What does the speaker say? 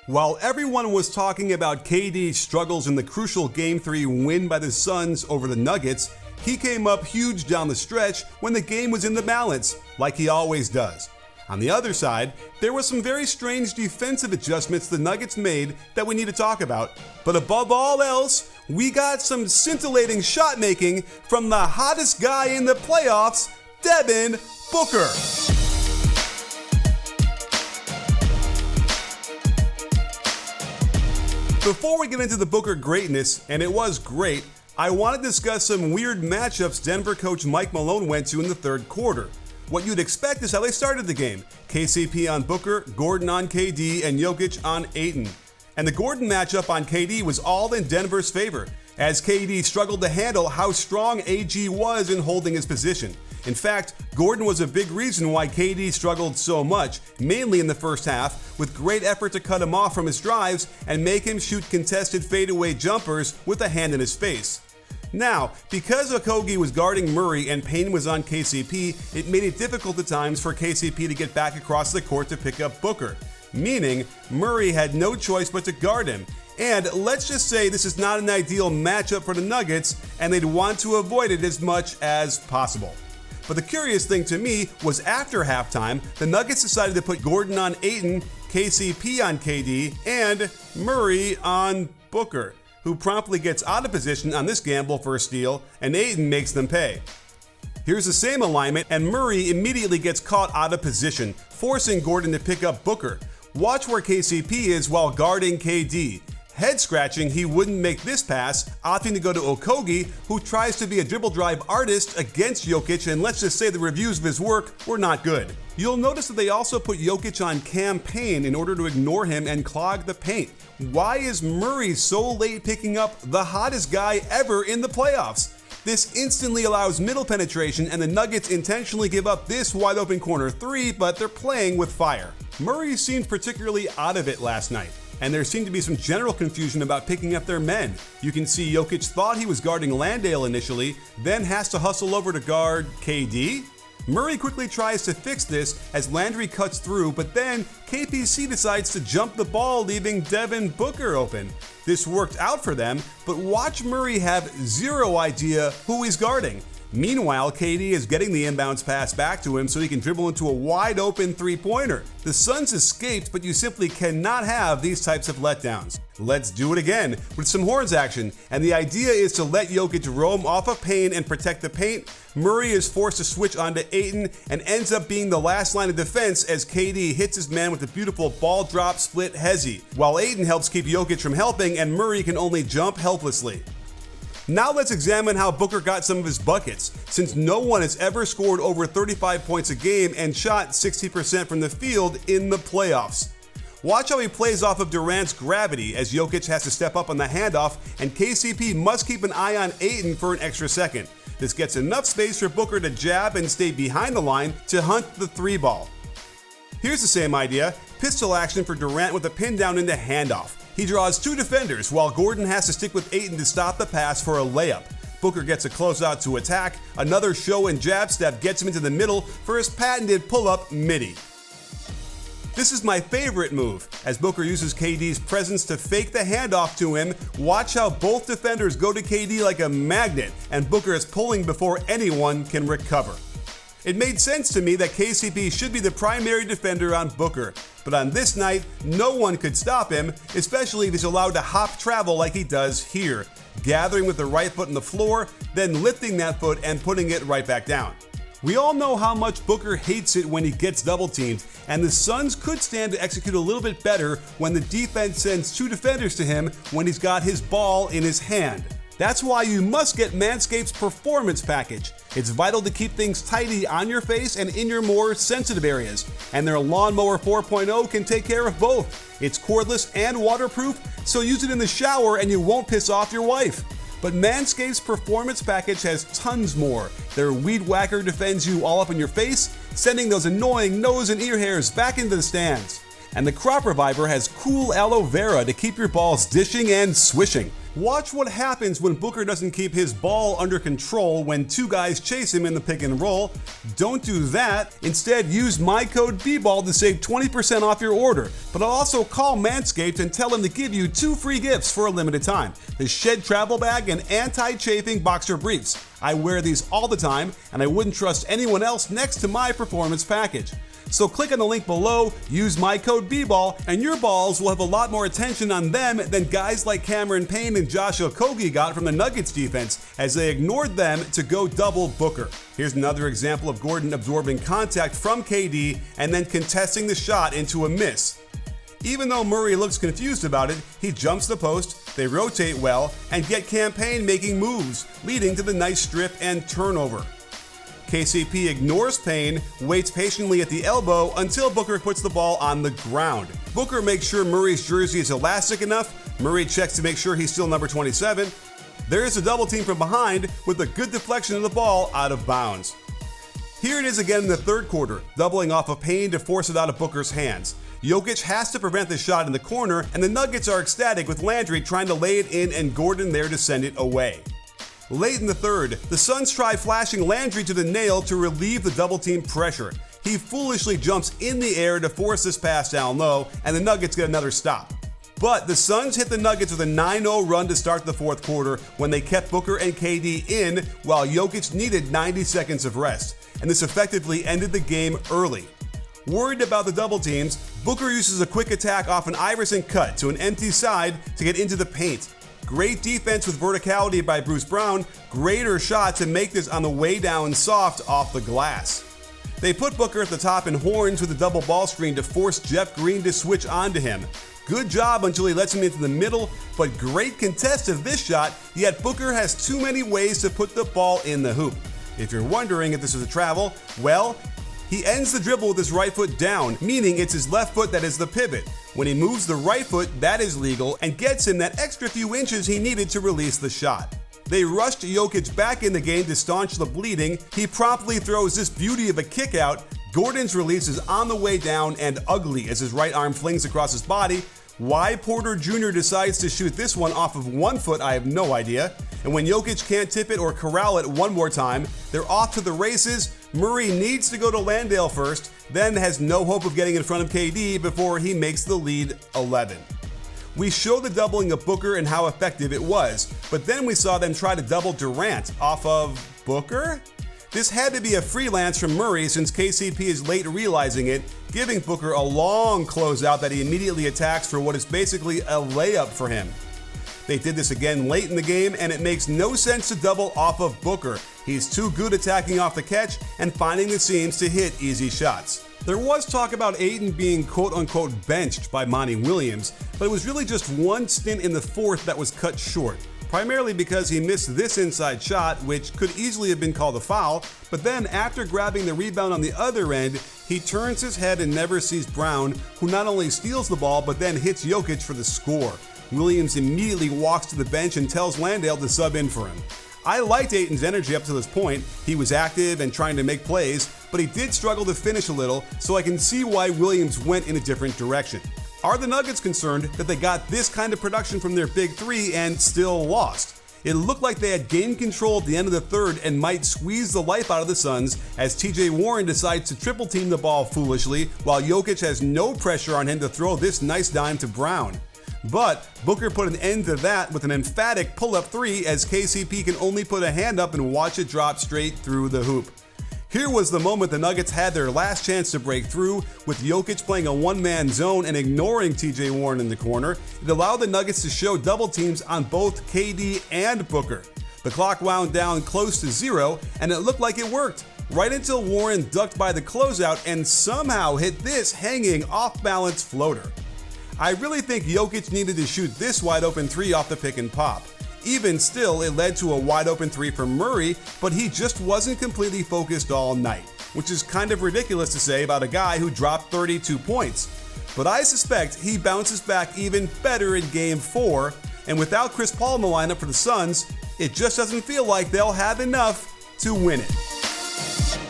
While everyone was talking about KD's struggles in the crucial Game 3 win by the Suns over the Nuggets, he came up huge down the stretch when the game was in the balance, like he always does. On the other side, there were some very strange defensive adjustments the Nuggets made that we need to talk about. But above all else, we got some scintillating shot making from the hottest guy in the playoffs, Devin Booker. Before we get into the Booker greatness, and it was great, I want to discuss some weird matchups Denver coach Mike Malone went to in the third quarter. What you'd expect is how they started the game. KCP on Booker, Gordon on KD, and Jokic on Ayton. And the Gordon matchup on KD was all in Denver's favor, as KD struggled to handle how strong AG was in holding his position. In fact, Gordon was a big reason why KD struggled so much, mainly in the first half, with great effort to cut him off from his drives and make him shoot contested fadeaway jumpers with a hand in his face. Now, because Okogie was guarding Murray and Payne was on KCP, it made it difficult at times for KCP to get back across the court to pick up Booker, meaning Murray had no choice but to guard him. And let's just say this is not an ideal matchup for the Nuggets, and they'd want to avoid it as much as possible. But the curious thing to me was after halftime, the Nuggets decided to put Gordon on Ayton, KCP on KD, and Murray on Booker, who promptly gets out of position on this gamble for a steal, and Ayton makes them pay. Here's the same alignment, and Murray immediately gets caught out of position, forcing Gordon to pick up Booker. Watch where KCP is while guarding KD. Head scratching, he wouldn't make this pass, opting to go to Okogie, who tries to be a dribble drive artist against Jokic, and let's just say the reviews of his work were not good. You'll notice that they also put Jokic on Cam Payne in order to ignore him and clog the paint. Why is Murray so late picking up the hottest guy ever in the playoffs? This instantly allows middle penetration, and the Nuggets intentionally give up this wide open corner three, but they're playing with fire. Murray seemed particularly out of it last night, and there seemed to be some general confusion about picking up their men. You can see Jokic thought he was guarding Landale initially, then has to hustle over to guard KD. Murray quickly tries to fix this as Landry cuts through, but then KPC decides to jump the ball, leaving Devin Booker open. This worked out for them, but watch Murray have zero idea who he's guarding. Meanwhile, KD is getting the inbounds pass back to him so he can dribble into a wide open three-pointer. The Suns escaped, but you simply cannot have these types of letdowns. Let's do it again with some horns action, and the idea is to let Jokic roam off of Payne and protect the paint. Murray is forced to switch onto Ayton and ends up being the last line of defense as KD hits his man with a beautiful ball drop split hezzy, while Ayton helps keep Jokic from helping and Murray can only jump helplessly. Now let's examine how Booker got some of his buckets, since no one has ever scored over 35 points a game and shot 60% from the field in the playoffs. Watch how he plays off of Durant's gravity as Jokic has to step up on the handoff, and KCP must keep an eye on Ayton for an extra second. This gets enough space for Booker to jab and stay behind the line to hunt the three ball. Here's the same idea, pistol action for Durant with a pin down into handoff. He draws two defenders while Gordon has to stick with Ayton to stop the pass for a layup. Booker gets a closeout to attack, another show and jab step gets him into the middle for his patented pull-up midi. This is my favorite move, as Booker uses KD's presence to fake the handoff to him. Watch how both defenders go to KD like a magnet, and Booker is pulling before anyone can recover. It made sense to me that KCP should be the primary defender on Booker, but on this night, no one could stop him, especially if he's allowed to hop travel like he does here, gathering with the right foot on the floor, then lifting that foot and putting it right back down. We all know how much Booker hates it when he gets double teamed, and the Suns could stand to execute a little bit better when the defense sends two defenders to him when he's got his ball in his hand. That's why you must get Manscaped's Performance Package. It's vital to keep things tidy on your face and in your more sensitive areas, and their Lawnmower 4.0 can take care of both. It's cordless and waterproof, so use it in the shower and you won't piss off your wife. But Manscaped's Performance Package has tons more. Their Weed Whacker defends you all up in your face, sending those annoying nose and ear hairs back into the stands. and the Crop Reviver has cool aloe vera to keep your balls dishing and swishing. Watch what happens when Booker doesn't keep his ball under control when two guys chase him in the pick and roll. Don't do that. Instead, use my code BBALL to save 20% off your order. But I'll also call Manscaped and tell them to give you 2 free gifts for a limited time: the Shed Travel Bag and Anti-Chafing Boxer Briefs. I wear these all the time, and I wouldn't trust anyone else next to my performance package. So click on the link below, use my code BBALL, and your balls will have a lot more attention on them than guys like Cameron Payne and Josh Okogie got from the Nuggets defense as they ignored them to go double Booker. Here's another example of Gordon absorbing contact from KD and then contesting the shot into a miss. Even though Murray looks confused about it, he jumps the post, they rotate well, and get Cam Payne making moves, leading to the nice strip and turnover. KCP ignores Payne, waits patiently at the elbow until Booker puts the ball on the ground. Booker makes sure Murray's jersey is elastic enough. Murray checks to make sure he's still number 27. There is a double team from behind with a good deflection of the ball out of bounds. Here it is again in the third quarter, doubling off of Payne to force it out of Booker's hands. Jokic has to prevent the shot in the corner, and the Nuggets are ecstatic with Landry trying to lay it in and Gordon there to send it away. Late in the third, the Suns try flashing Landry to the nail to relieve the double team pressure. He foolishly jumps in the air to force this pass down low, and the Nuggets get another stop. But the Suns hit the Nuggets with a 9-0 run to start the fourth quarter when they kept Booker and KD in while Jokic needed 90 seconds of rest, and this effectively ended the game early. Worried about the double teams, Booker uses a quick attack off an Iverson cut to an empty side to get into the paint. Great defense with verticality by Bruce Brown, greater shot to make this on the way down soft off the glass. They put Booker at the top in horns with a double ball screen to force Jeff Green to switch onto him. Good job until he lets him into the middle, but great contest of this shot, yet Booker has too many ways to put the ball in the hoop. If you're wondering if this is a travel, well, he ends the dribble with his right foot down, meaning it's his left foot that is the pivot. When he moves the right foot, that is legal and gets him that extra few inches he needed to release the shot. They rushed Jokic back in the game to staunch the bleeding. He promptly throws this beauty of a kick out. Gordon's release is on the way down and ugly as his right arm flings across his body. Why Porter Jr. decides to shoot this one off of one foot, I have no idea. And when Jokic can't tip it or corral it one more time, they're off to the races. Murray needs to go to Landale first, then has no hope of getting in front of KD before he makes the lead 11. We show the doubling of Booker and how effective it was, but then we saw them try to double Durant off of Booker? This had to be a freelance from Murray since KCP is late realizing it, giving Booker a long closeout that he immediately attacks for what is basically a layup for him. They did this again late in the game, and it makes no sense to double off of Booker. He's too good attacking off the catch and finding the seams to hit easy shots. There was talk about Ayton being quote-unquote benched by Monty Williams, but it was really just one stint in the fourth that was cut short, primarily because he missed this inside shot, which could easily have been called a foul, but then after grabbing the rebound on the other end, he turns his head and never sees Brown, who not only steals the ball but then hits Jokic for the score. Williams immediately walks to the bench and tells Landale to sub in for him. I liked Ayton's energy up to this point. He was active and trying to make plays, but he did struggle to finish a little, so I can see why Williams went in a different direction. Are the Nuggets concerned that they got this kind of production from their big three and still lost? It looked like they had game control at the end of the third and might squeeze the life out of the Suns as TJ Warren decides to triple team the ball foolishly while Jokic has no pressure on him to throw this nice dime to Brown. But Booker put an end to that with an emphatic pull-up three as KCP can only put a hand up and watch it drop straight through the hoop. Here was the moment the Nuggets had their last chance to break through, with Jokic playing a one-man zone and ignoring TJ Warren in the corner. It allowed the Nuggets to show double teams on both KD and Booker. The clock wound down close to 0, and it looked like it worked, right until Warren ducked by the closeout and somehow hit this hanging off-balance floater. I really think Jokic needed to shoot this wide-open three off the pick and pop. Even still, it led to a wide-open three from Murray, but he just wasn't completely focused all night, which is kind of ridiculous to say about a guy who dropped 32 points. But I suspect he bounces back even better in Game 4, and without Chris Paul in the lineup for the Suns, it just doesn't feel like they'll have enough to win it.